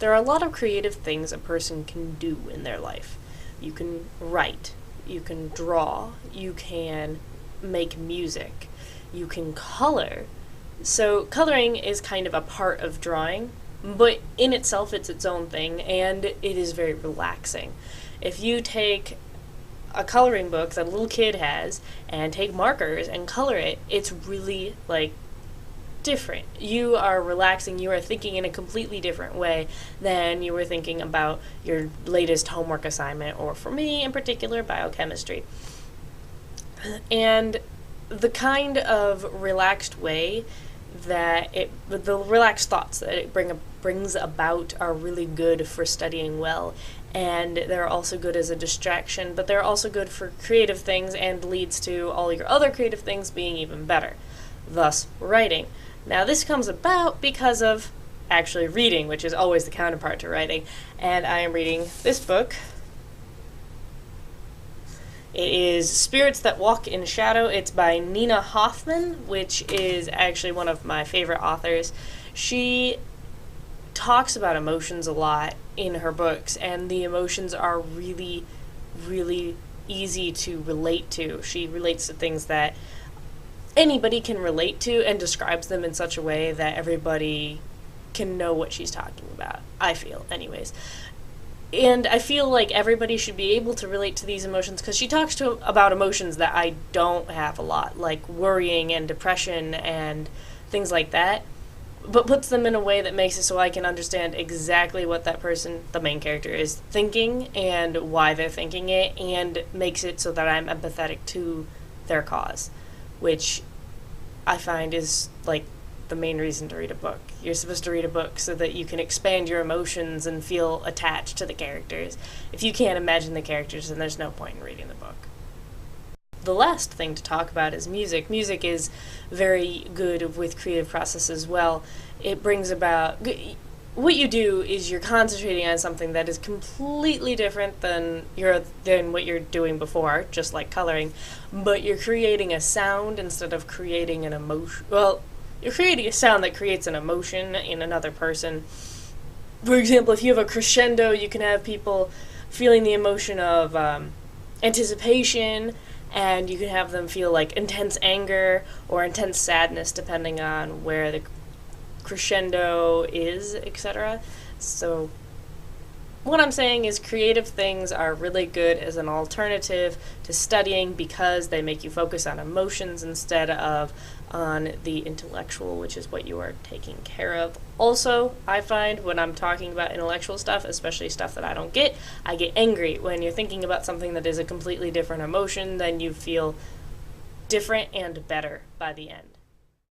there are a lot of creative things a person can do in their life. You can write, you can draw, you can make music, you can color. So coloring is kind of a part of drawing, but in itself it's its own thing, and it is very relaxing. If you take a coloring book that a little kid has and take markers and color it, it's really like different. You are relaxing, you are thinking in a completely different way than you were thinking about your latest homework assignment, or for me in particular, biochemistry. And the kind of relaxed way the relaxed thoughts that it brings about are really good for studying well, and they're also good as a distraction, but they're also good for creative things and leads to all your other creative things being even better, thus writing. Now this comes about because of actually reading, which is always the counterpart to writing, and I am reading this book. It is Spirits That Walk in Shadow. It's by Nina Hoffman, which is actually one of my favorite authors. She talks about emotions a lot in her books, and the emotions are really, really easy to relate to. She relates to things that anybody can relate to and describes them in such a way that everybody can know what she's talking about, I feel, anyways. And I feel like everybody should be able to relate to these emotions, because she talks about emotions that I don't have a lot, like worrying and depression and things like that, but puts them in a way that makes it so I can understand exactly what that person, the main character, is thinking and why they're thinking it, and makes it so that I'm empathetic to their cause, which I find is like the main reason to read a book. You're supposed to read a book so that you can expand your emotions and feel attached to the characters. If you can't imagine the characters, then there's no point in reading the book. The last thing to talk about is music. Music is very good with creative process as well. It brings about... What you do is you're concentrating on something that is completely different than what you're doing before, just like coloring, but you're creating a sound instead of creating an emotion. Well, you're creating a sound that creates an emotion in another person. For example, if you have a crescendo, you can have people feeling the emotion of anticipation, and you can have them feel like intense anger or intense sadness depending on where the crescendo is, etc. So what I'm saying is creative things are really good as an alternative to studying, because they make you focus on emotions instead of on the intellectual, which is what you are taking care of. Also, I find when I'm talking about intellectual stuff, especially stuff that I don't get, I get angry. When you're thinking about something that is a completely different emotion, then you feel different and better by the end.